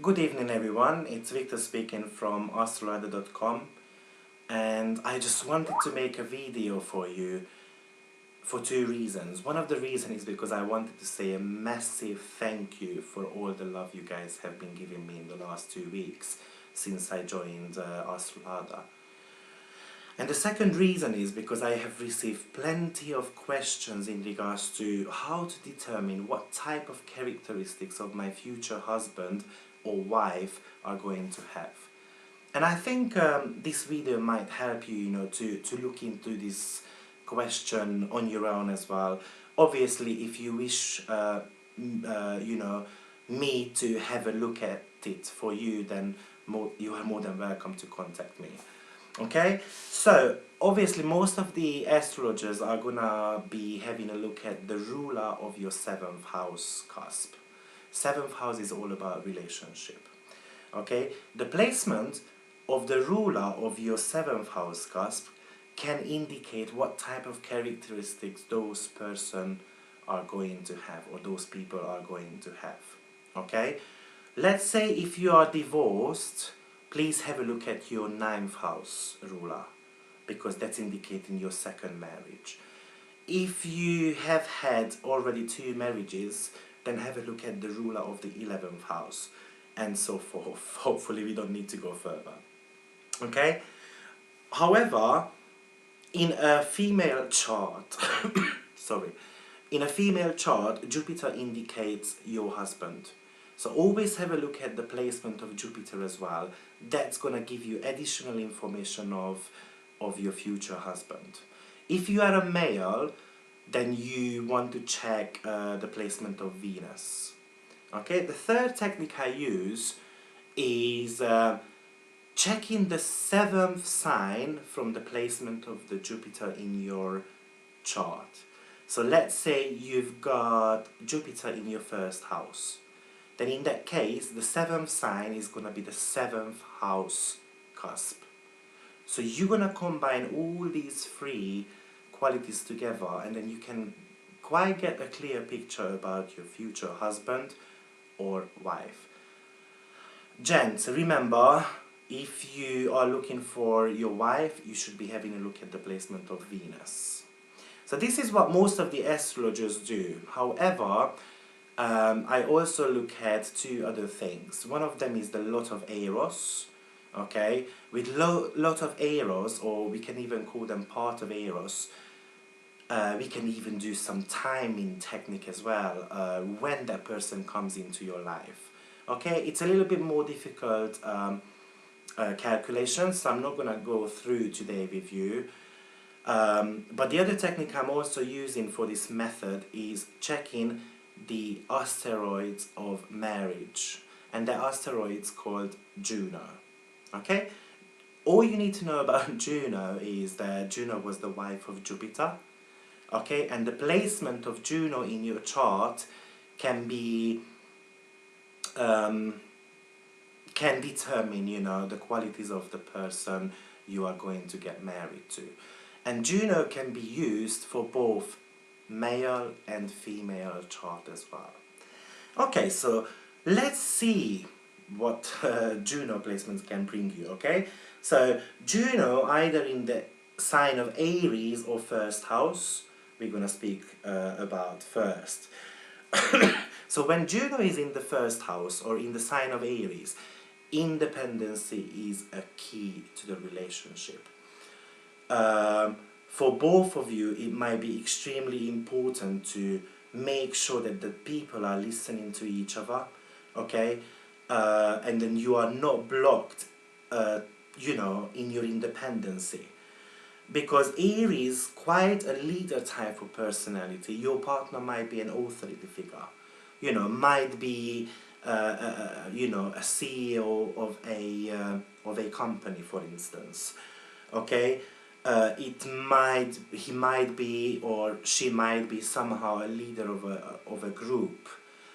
Good evening everyone, it's Vicktor speaking from asteroid.com, and I just wanted to make a video for you for two reasons. One of the reasons is because I wanted to say a massive thank you for all the love you guys have been giving me in the last 2 weeks since I joined Astrolada. And the second reason is because I have received plenty of questions in regards to how to determine what type of characteristics of my future husband or wife are going to have. And I think this video might help you, to look into this question on your own as well. Obviously, if you wish, me to have a look at it for you, then you are more than welcome to contact me. Okay, so obviously most of the astrologers are gonna be having a look at the ruler of your 7th house cusp. 7th house is all about relationship. Okay, the placement of the ruler of your 7th house cusp can indicate what type of characteristics those person are going to have, or those people are going to have. Okay, let's say if you are divorced, please have a look at your 9th house ruler, because that's indicating your second marriage. If you have had already 2 marriages, then have a look at the ruler of the 11th house, and so forth. Hopefully we don't need to go further. Okay? However, in a female chart, in a female chart, Jupiter indicates your husband. So always have a look at the placement of Jupiter as well. That's going to give you additional information of your future husband. If you are a male, then you want to check the placement of Venus. Okay, the third technique I use is checking the 7th sign from the placement of the Jupiter in your chart. So let's say you've got Jupiter in your 1st house. Then in that case, the 7th sign is going to be the 7th house cusp. So you're going to combine all these 3 qualities together, and then you can quite get a clear picture about your future husband or wife. Gents, remember, if you are looking for your wife, you should be having a look at the placement of Venus. So this is what most of the astrologers do. However, I also look at 2 other things. One of them is the lot of Eros. Okay, with lot of Eros, or we can even call them part of Eros, we can even do some timing technique as well when that person comes into your life. Okay, it's a little bit more difficult calculation, so I'm not going to go through today with you. But the other technique I'm also using for this method is checking the asteroids of marriage, and the asteroid's called Juno. Okay, all you need to know about Juno is that Juno was the wife of Jupiter. Okay, and the placement of Juno in your chart can be can determine, the qualities of the person you are going to get married to. And Juno can be used for both male and female chart as well. Okay, so let's see what Juno placements can bring you. Okay, so Juno either in the sign of Aries or 1st house, we're gonna speak about first. So when Juno is in the 1st house or in the sign of Aries, independency is a key to the relationship. For both of you, it might be extremely important to make sure that the people are listening to each other, okay? And then you are not blocked, in your independency. Because Aries, quite a leader type of personality. Your partner might be an authority figure, might be, a CEO of a company, for instance, okay? He might be, or she might be somehow a leader of a group,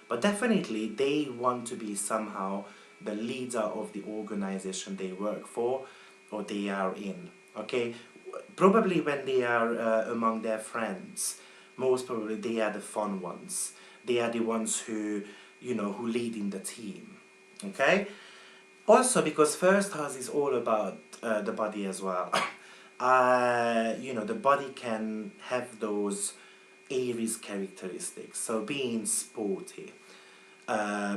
but definitely they want to be somehow the leader of the organization they work for or they are in. Okay, probably when they are among their friends, most probably they are the fun ones. They are the ones who lead in the team. Okay? Also, because first house is all about the body as well. You know, the body can have those Aries characteristics. So being sporty,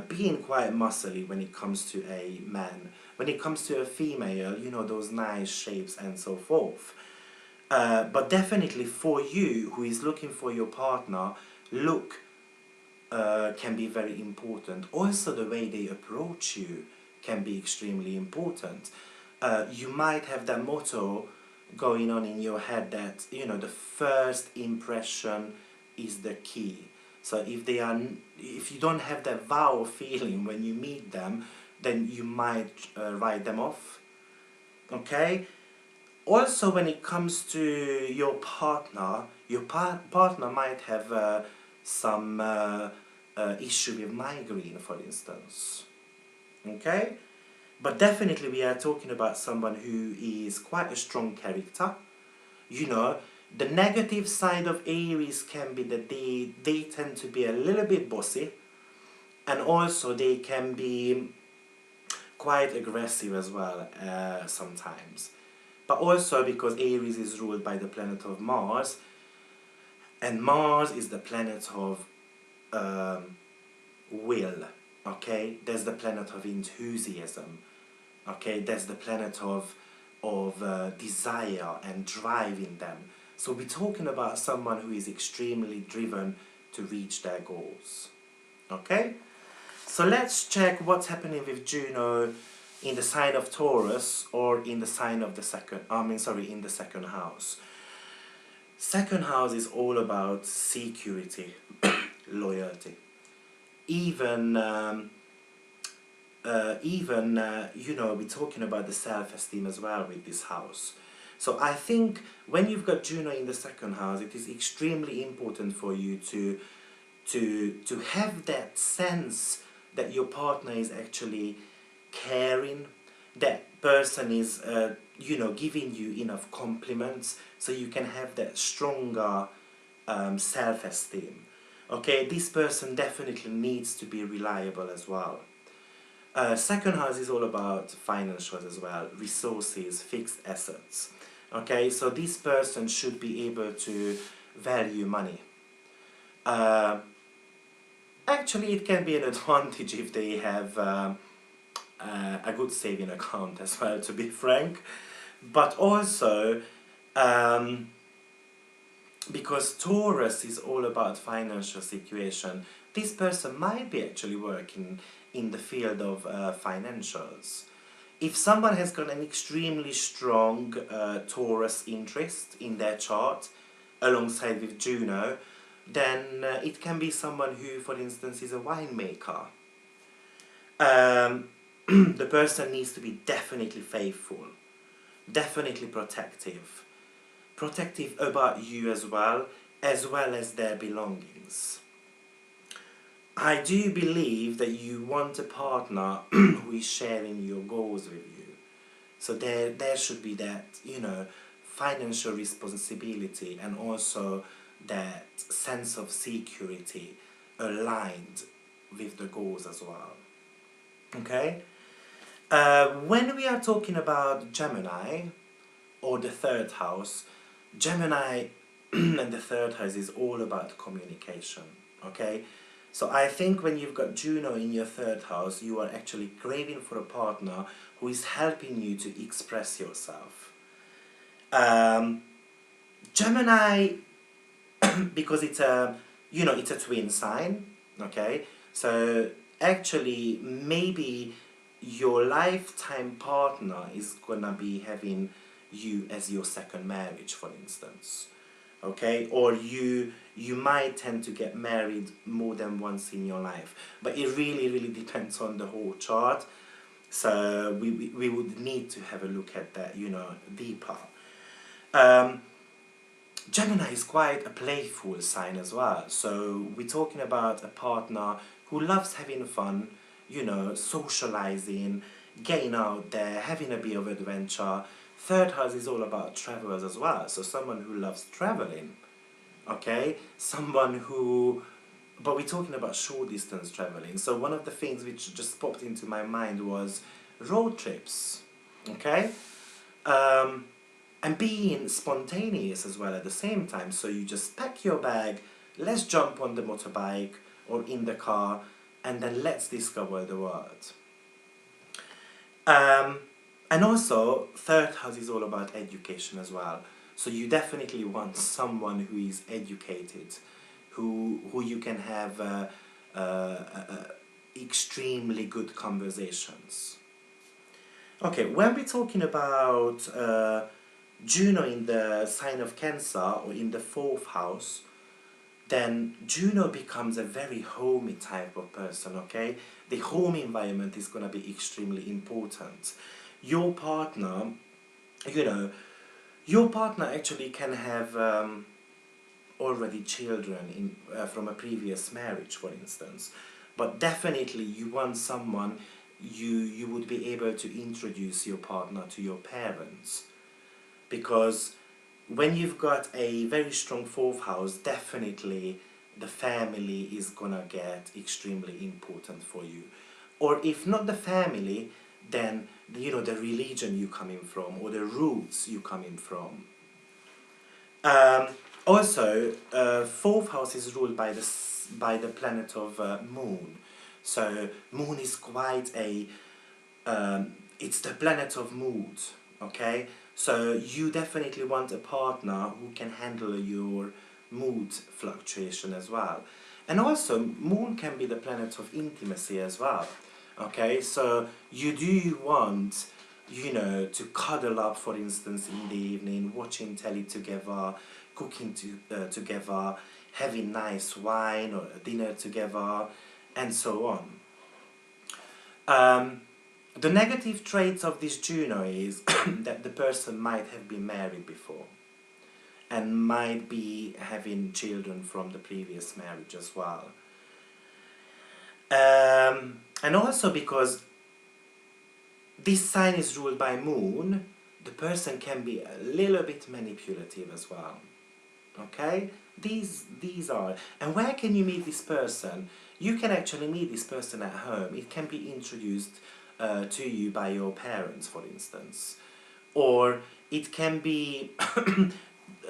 being quite muscly when it comes to a man. When it comes to a female, you know, those nice shapes and so forth. But definitely for you who is looking for your partner, look can be very important. Also, the way they approach you can be extremely important. You might have that motto going on in your head that, you know, the first impression is the key. So if you don't have that wow feeling when you meet them, then you might write them off. Okay. Also, when it comes to your partner, your partner might have some issue with migraine, for instance. Okay? But definitely we are talking about someone who is quite a strong character. You know, the negative side of Aries can be that they tend to be a little bit bossy, and also they can be quite aggressive as well sometimes. But also because Aries is ruled by the planet of Mars, and Mars is the planet of will, okay? There's the planet of enthusiasm, okay? There's the planet of desire and drive in them. So we're talking about someone who is extremely driven to reach their goals, okay? So let's check what's happening with Juno in the sign of Taurus or in the sign of the in the second house. Second house is all about security, loyalty. Even you know, we're talking about the self-esteem as well with this house. So I think when you've got Juno in the second house, it is extremely important for you to have that sense that your partner is actually caring, that person is you know, giving you enough compliments, so you can have that stronger self-esteem. Okay, this person definitely needs to be reliable as well. Second house is all about financials as well, resources, fixed assets. Okay, so this person should be able to value money. Actually, it can be an advantage if they have a good saving account as well, to be frank. But also, because Taurus is all about financial situation, this person might be actually working in the field of financials. If someone has got an extremely strong Taurus interest in their chart, alongside with Juno, then it can be someone who, for instance, is a winemaker. The person needs to be definitely faithful, definitely protective about you as well as their belongings. I do believe that you want a partner who is sharing your goals with you. So there should be that, you know, financial responsibility and also that sense of security aligned with the goals as well. Okay? When we are talking about Gemini or the third house, Gemini and the third house is all about communication. Okay? So I think when you've got Juno in your third house, you are actually craving for a partner who is helping you to express yourself. Gemini, because it's a, you know, it's a twin sign, okay? So actually maybe your lifetime partner is gonna be having you as your second marriage, for instance. Okay, or you might tend to get married more than once in your life, but it really depends on the whole chart. So we would need to have a look at that, you know, deeper. Gemini is quite a playful sign as well. So we're talking about a partner who loves having fun, you know, socializing, getting out there, having a bit of adventure. Third house is all about travels as well, so someone who loves traveling, okay? Someone who but we're talking about short distance traveling. So one of the things which just popped into my mind was road trips, okay? And being spontaneous as well at the same time. So you just pack your bag, let's jump on the motorbike or in the car, and then let's discover the world. And also, third house is all about education as well. So you definitely want someone who is educated, who you can have extremely good conversations. Okay, when we're talking about Juno in the sign of Cancer or in the fourth house, then Juno becomes a very homey type of person, okay? The home environment is going to be extremely important. Your partner, you know, your partner actually can have already children from a previous marriage, for instance. But definitely you want someone you would be able to introduce your partner to your parents. Because when you've got a very strong fourth house, definitely the family is gonna get extremely important for you. Or if not the family, then the religion you coming from or the roots you coming from. Also, fourth house is ruled by the planet of Moon. So Moon is quite a it's the planet of mood. Okay, so you definitely want a partner who can handle your mood fluctuation as well. And also, Moon can be the planet of intimacy as well. Okay, so you do want, to cuddle up, for instance, in the evening, watching telly together, cooking together, having nice wine or dinner together, and so on. The negative traits of this Juno is that the person might have been married before and might be having children from the previous marriage as well. And also because this sign is ruled by Moon, the person can be a little bit manipulative as well. Okay? These are... And where can you meet this person? You can actually meet this person at home. It can be introduced to you by your parents, for instance. Or it can be...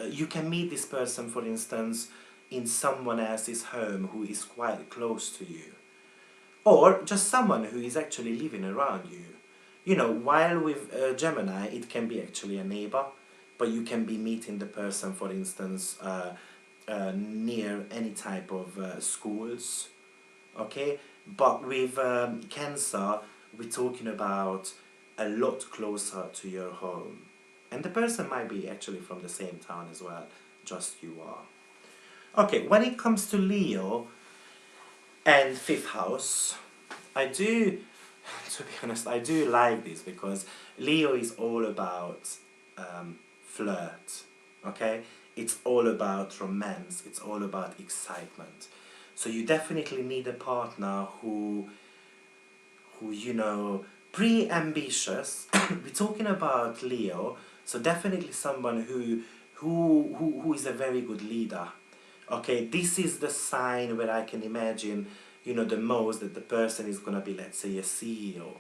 you can meet this person, for instance, in someone else's home who is quite close to you. Or just someone who is actually living around you. While with Gemini, it can be actually a neighbor, but you can be meeting the person, for instance, near any type of schools, okay? But with Cancer, we're talking about a lot closer to your home. And the person might be actually from the same town as well, just you are. Okay, when it comes to Leo and fifth house, to be honest, I do like this because Leo is all about flirt, okay? It's all about romance, it's all about excitement. So you definitely need a partner who pre-ambitious. We're talking about Leo, so definitely someone who is a very good leader. Okay, this is the sign where I can imagine, the most that the person is going to be, let's say, a CEO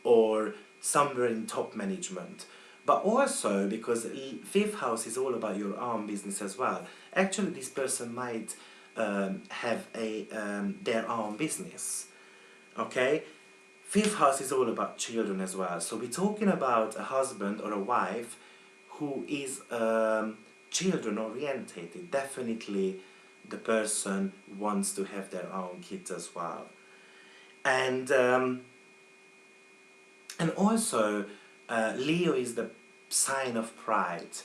or somewhere in top management. But also, because fifth house is all about your own business as well, actually this person might have their own business. Okay? Fifth house is all about children as well. So we're talking about a husband or a wife who is children orientated. Definitely the person wants to have their own kids as well. And also Leo is the sign of pride.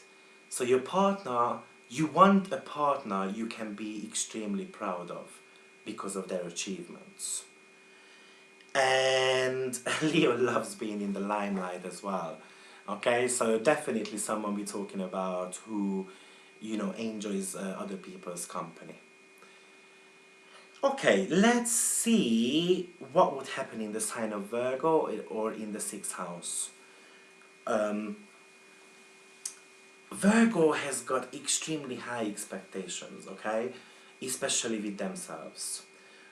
So your partner, you want a partner you can be extremely proud of because of their achievements. And Leo loves being in the limelight as well. Okay, so definitely someone we're talking about who, enjoys other people's company. Okay, let's see what would happen in the sign of Virgo or in the sixth house. Virgo has got extremely high expectations, okay? especially with themselves.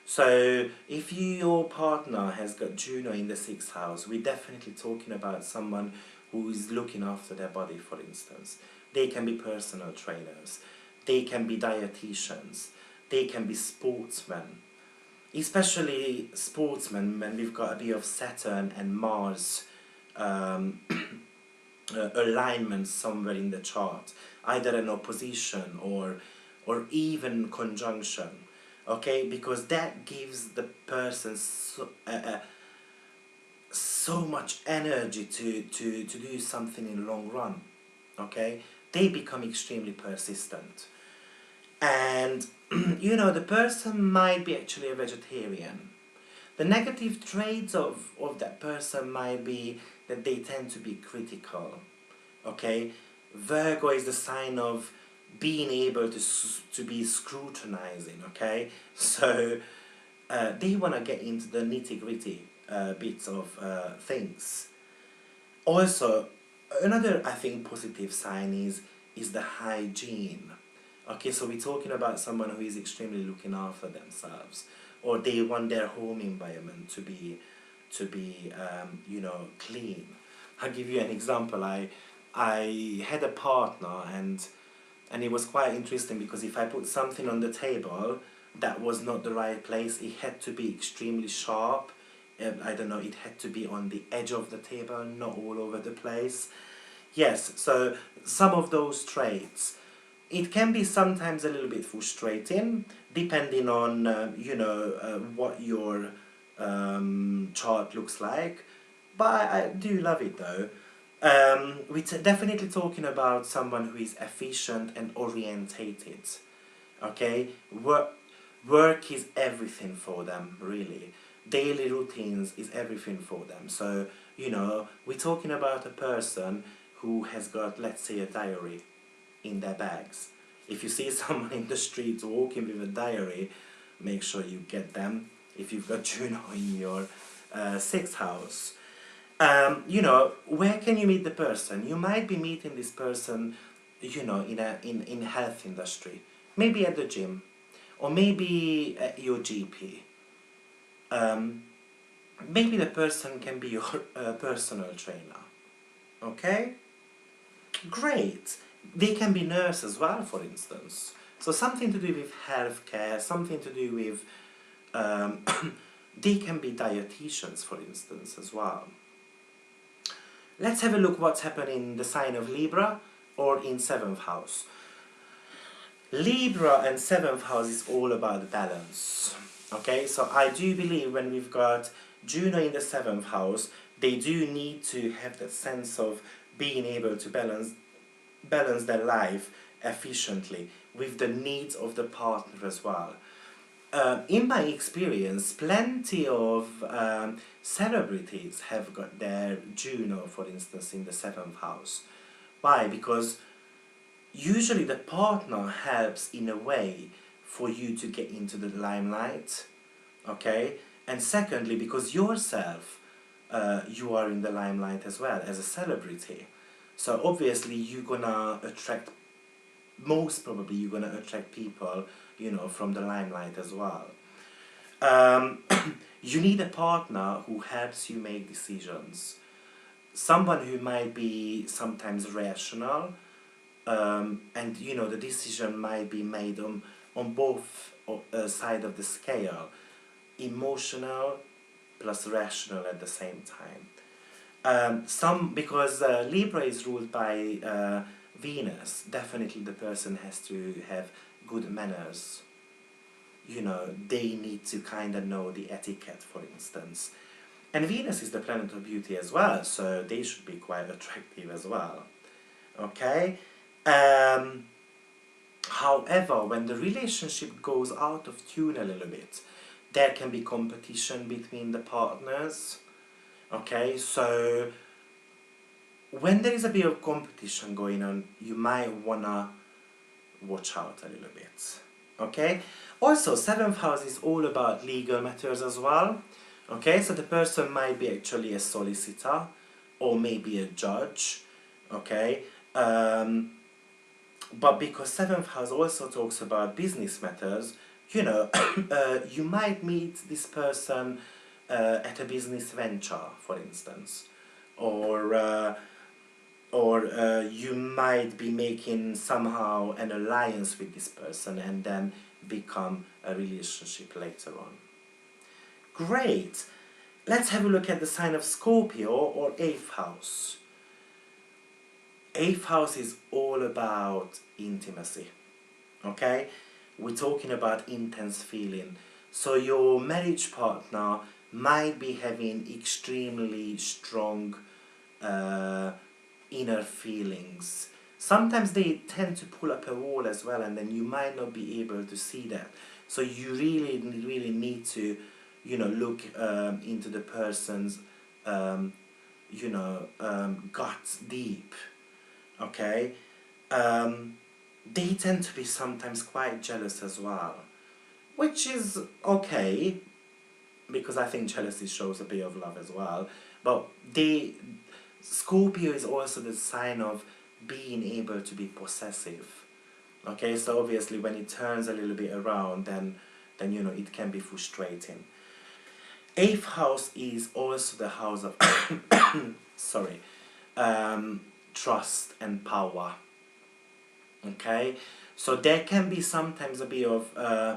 So if your partner has got Juno in the 6th house, we're definitely talking about someone who is looking after their body, for instance. They can be personal trainers, they can be dietitians, they can be sportsmen. Especially sportsmen when we've got a bit of Saturn and Mars alignment somewhere in the chart, either an opposition or even conjunction, okay, because that gives the person so much energy to do something in the long run, okay. They become extremely persistent, and you know, the person might be actually a vegetarian. The negative traits of that person might be that they tend to be critical, okay. Virgo is the sign of being able to be scrutinizing, okay. So they want to get into the nitty-gritty bits of things. Also, another, I think, positive sign is the hygiene. Okay, so we're talking about someone who is extremely looking after themselves, or they want their home environment to be you know, clean. I'll give you an example. I had a partner, and it was quite interesting because if I put something on the table that was not the right place, it had to be extremely sharp. I don't know, it had to be on the edge of the table, not all over the place. Yes, so some of those traits, it can be sometimes a little bit frustrating, depending on, you know, what your chart looks like. But I do love it though. We're definitely talking about someone who is efficient and orientated. Okay? Work is everything for them, really. Daily routines is everything for them. So, you know, we're talking about a person who has got, let's say, a diary in their bags. If you see someone in the street walking with a diary, make sure you get them if you've got Juno in your 6th house. You know, where can you meet the person? You might be meeting this person, you know, in health industry. Maybe at the gym, or maybe at your GP. Maybe the person can be your personal trainer. Okay? Great. They can be nurse as well, for instance. So something to do with healthcare, something to do with... they can be dietitians, for instance, as well. Let's have a look what's happening in the sign of Libra or in 7th house. Libra and 7th house is all about balance. Okay, so I do believe when we've got Juno in the 7th house, they do need to have that sense of being able to balance their life efficiently with the needs of the partner as well. In my experience, plenty of celebrities have got their Juno, for instance, in the 7th house. Why? Because usually the partner helps in a way for you to get into the limelight, okay? And secondly, because yourself, you are in the limelight as well as a celebrity. So obviously you're gonna attract, most probably you're gonna attract people, you know, from the limelight as well. You need a partner who helps you make decisions. Someone who might be sometimes rational, and you know, the decision might be made on both sides of the scale, emotional plus rational at the same time. Because Libra is ruled by Venus, definitely the person has to have good manners. You know, they need to kind of know the etiquette, for instance. And Venus is the planet of beauty as well, so they should be quite attractive as well. Okay? However, when the relationship goes out of tune a little bit, there can be competition between the partners. Okay, so when there is a bit of competition going on, you might wanna watch out a little bit. Okay, also 7th house is all about legal matters as well. Okay, so the person might be actually a solicitor or maybe a judge. Okay, But because 7th house also talks about business matters, you know, you might meet this person at a business venture, for instance, or you might be making somehow an alliance with this person and then become a relationship later on. Great. Let's have a look at the sign of Scorpio or 8th house. 8th house is all about intimacy. Okay? We're talking about intense feeling. So your marriage partner might be having extremely strong inner feelings. Sometimes they tend to pull up a wall as well, and then you might not be able to see that. So you really need to, you know, look into the person's, guts deep. Okay, they tend to be sometimes quite jealous as well, which is okay, because I think jealousy shows a bit of love as well. But Scorpio is also the sign of being able to be possessive. Okay, so obviously when it turns a little bit around, then you know it can be frustrating. 8th house is also the house of trust and power. Okay, so there can be sometimes a bit of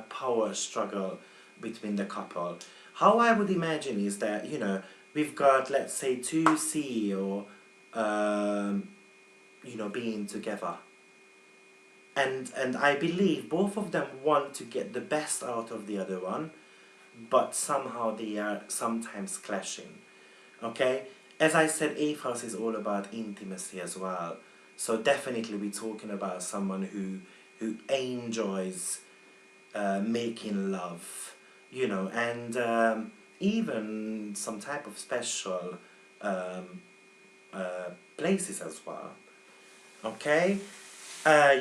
power struggle between the couple. How I would imagine is that, you know, we've got, let's say, two CEO, being together. And I believe both of them want to get the best out of the other one, but somehow they are sometimes clashing. Okay? As I said, 8th house is all about intimacy as well. So definitely we're talking about someone who enjoys making love, you know, and even some type of special places as well. Okay?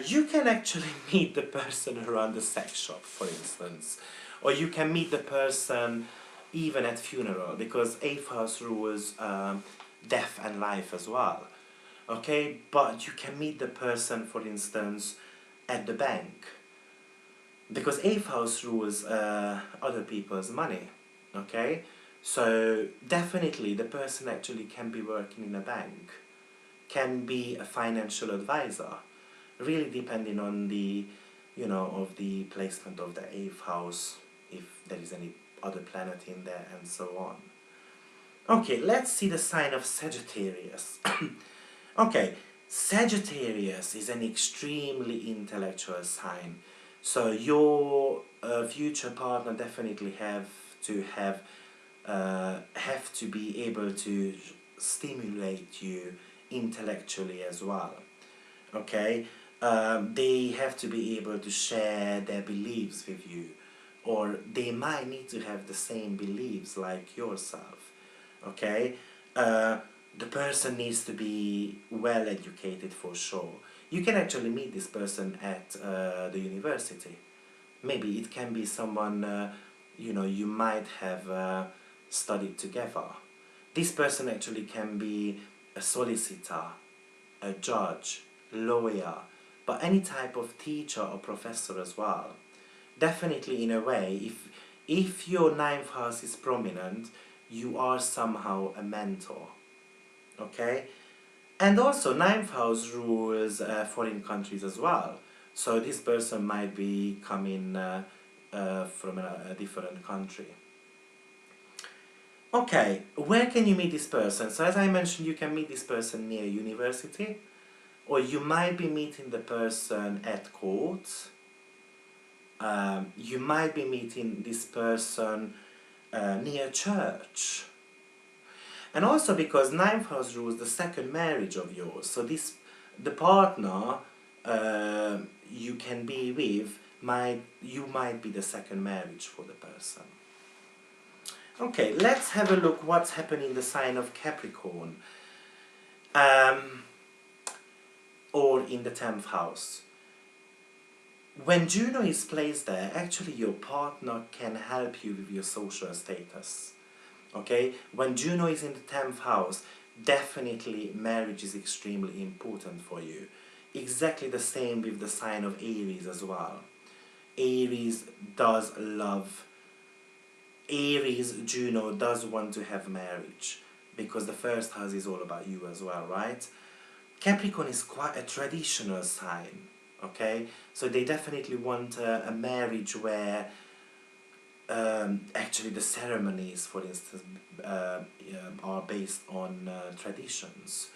You can actually meet the person around the sex shop, for instance. Or you can meet the person even at funeral, because 8th house rules death and life as well. Okay? But you can meet the person, for instance, at the bank. Because 8th house rules other people's money. Okay? So definitely the person actually can be working in a bank, can be a financial advisor, really depending on the, you know, of the placement of the 8th house, if there is any other planet in there, and so on. Okay, let's see the sign of Sagittarius. Okay, Sagittarius is an extremely intellectual sign. So your future partner definitely have to be able to stimulate you intellectually as well. Okay, they have to be able to share their beliefs with you, or they might need to have the same beliefs like yourself. Okay, the person needs to be well educated for sure. You can actually meet this person at the university. Maybe it can be someone you might have studied together. This person actually can be a solicitor, a judge, lawyer, but any type of teacher or professor as well. Definitely, in a way, if your 9th house is prominent, you are somehow a mentor. Okay? And also 9th house rules foreign countries as well. So this person might be coming from a different country. Okay, where can you meet this person? So as I mentioned, you can meet this person near university, or you might be meeting the person at court. You might be meeting this person near church. And also because 9th house rules the second marriage of yours. So the partner you can be with, you might be the second marriage for the person. Okay, let's have a look what's happening in the sign of Capricorn. Or in the 10th house. When Juno is placed there, actually your partner can help you with your social status. Okay? When Juno is in the 10th house, definitely marriage is extremely important for you. exactly the same with the sign of Aries as well. Aries does love, Aries, Juno does want to have marriage, because the first house is all about you as well, right? Capricorn is quite a traditional sign, okay? So they definitely want a marriage where actually the ceremonies, for instance, are based on traditions.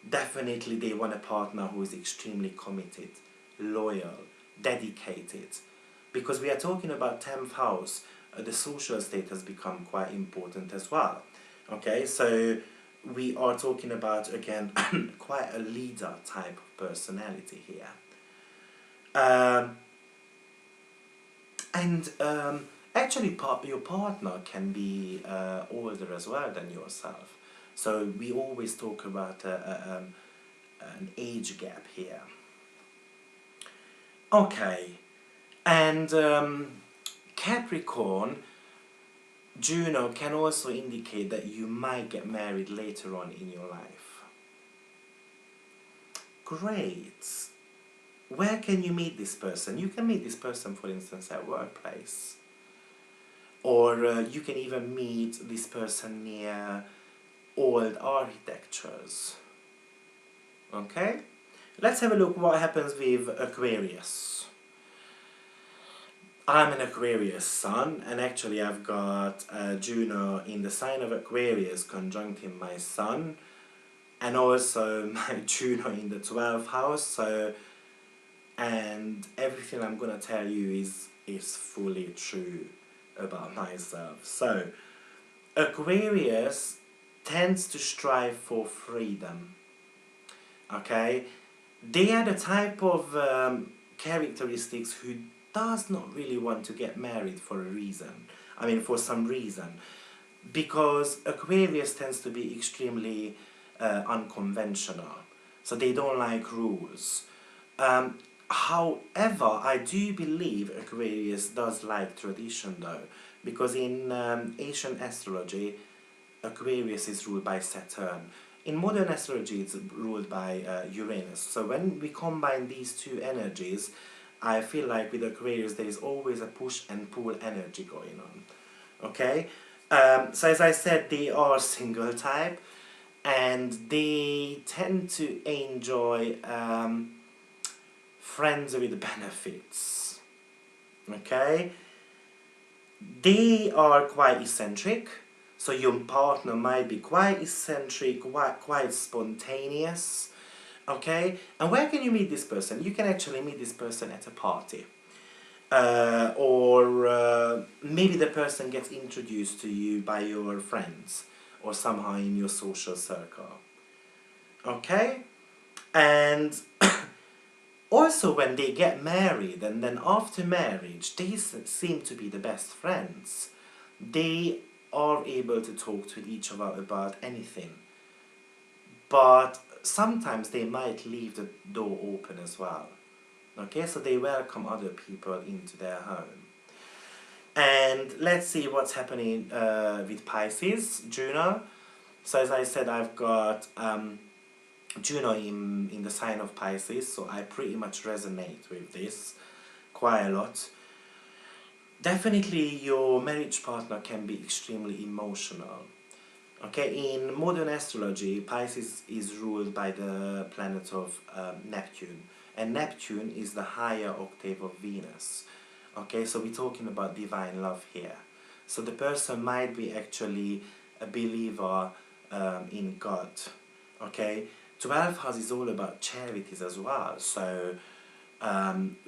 Definitely they want a partner who is extremely committed, loyal, dedicated. Because we are talking about 10th house, the social state has become quite important as well. Okay, so we are talking about, again, quite a leader type of personality here. And actually, your partner can be older as well than yourself. So we always talk about an age gap here. Okay, and Capricorn, Juno can also indicate that you might get married later on in your life. Great. Where can you meet this person? You can meet this person, for instance, at workplace. Or you can even meet this person near old architectures. Okay? Let's have a look what happens with Aquarius. I'm an Aquarius sun, and actually I've got Juno in the sign of Aquarius conjuncting my sun, and also my Juno in the 12th house. So, and everything I'm gonna tell you is fully true about myself. So, Aquarius tends to strive for freedom. Okay, they are the type of characteristics who does not really want to get married for a reason. I mean, for some reason, because Aquarius tends to be extremely unconventional, so they don't like rules. However, I do believe Aquarius does like tradition though, because in Asian astrology, Aquarius is ruled by Saturn. In modern astrology, it's ruled by Uranus. So when we combine these two energies, I feel like with Aquarius there is always a push and pull energy going on. Okay? So as I said, they are single type, and they tend to enjoy friends with benefits. Okay? They are quite eccentric. So your partner might be quite eccentric, quite spontaneous, okay? And where can you meet this person? You can actually meet this person at a party. Or maybe the person gets introduced to you by your friends, or somehow in your social circle. Okay? And also when they get married, and then after marriage, they seem to be the best friends. They are able to talk to each other about anything, but sometimes they might leave the door open as well. Okay, so they welcome other people into their home. And let's see what's happening with Pisces, Juno. So as I said, I've got Juno in the sign of Pisces, so I pretty much resonate with this quite a lot. Definitely your marriage partner can be extremely emotional. Okay, in modern astrology, Pisces is ruled by the planet of Neptune. And Neptune is the higher octave of Venus. Okay, so we're talking about divine love here. So the person might be actually a believer in God. Okay, 12th house is all about charities as well. So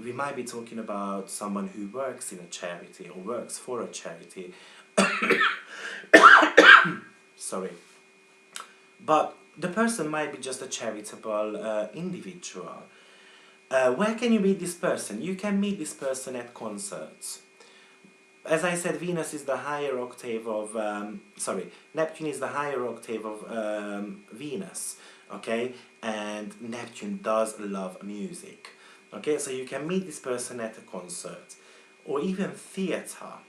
we might be talking about someone who works in a charity or works for a charity. Sorry. But the person might be just a charitable individual. Where can you meet this person? You can meet this person at concerts. As I said, Venus is the higher octave of... Neptune is the higher octave of Venus. Okay? And Neptune does love music. Okay, so you can meet this person at a concert, or even theatre.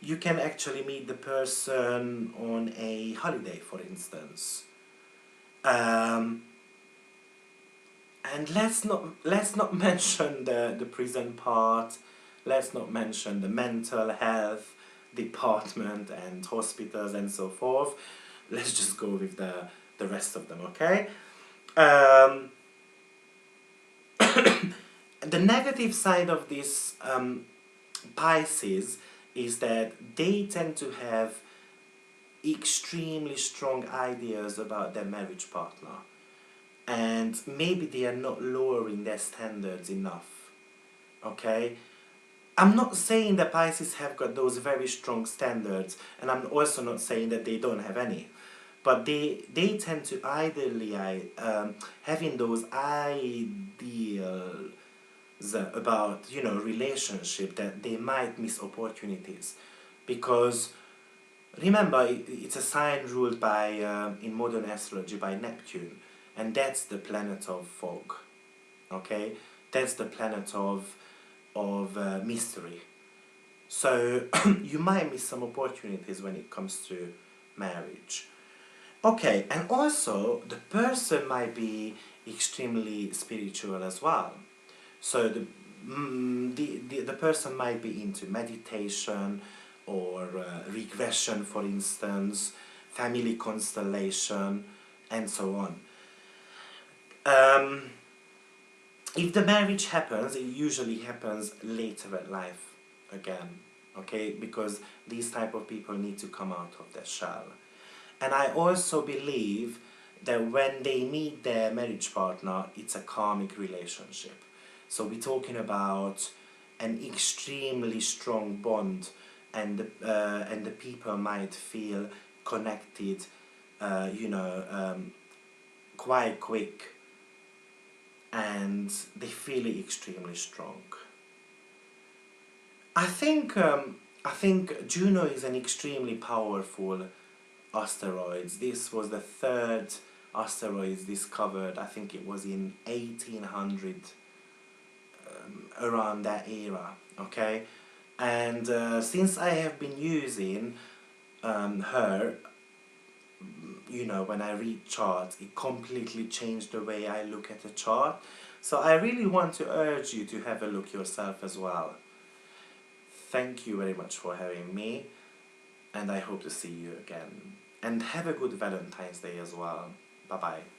You can actually meet the person on a holiday, for instance. And let's not mention the prison part. Let's not mention the mental health department and hospitals and so forth. Let's just go with the rest of them, okay? Um, the negative side of this Pisces is that they tend to have extremely strong ideas about their marriage partner, and maybe they are not lowering their standards enough. Okay, I'm not saying that Pisces have got those very strong standards, and I'm also not saying that they don't have any, but they tend to having those ideals about, you know, relationship, that they might miss opportunities, because remember, it's a sign ruled by in modern astrology by Neptune, and that's the planet of fog. Okay, that's the planet of mystery. So you might miss some opportunities when it comes to marriage. Okay, and also the person might be extremely spiritual as well. So the person might be into meditation or regression, for instance, family constellation, and so on. If the marriage happens, it usually happens later in life again, okay? Because these type of people need to come out of their shell. And I also believe that when they meet their marriage partner, it's a karmic relationship. So we're talking about an extremely strong bond, and the people might feel connected, quite quick, and they feel it extremely strong. I think Juno is an extremely powerful asteroid. This was the third asteroid discovered. I think it was in 1800, around that era. Okay, and since I have been using her, you know, when I read charts, it completely changed the way I look at a chart. So I really want to urge you to have a look yourself as well. Thank you very much for having me, and I hope to see you again. And have a good Valentine's Day as well. Bye bye.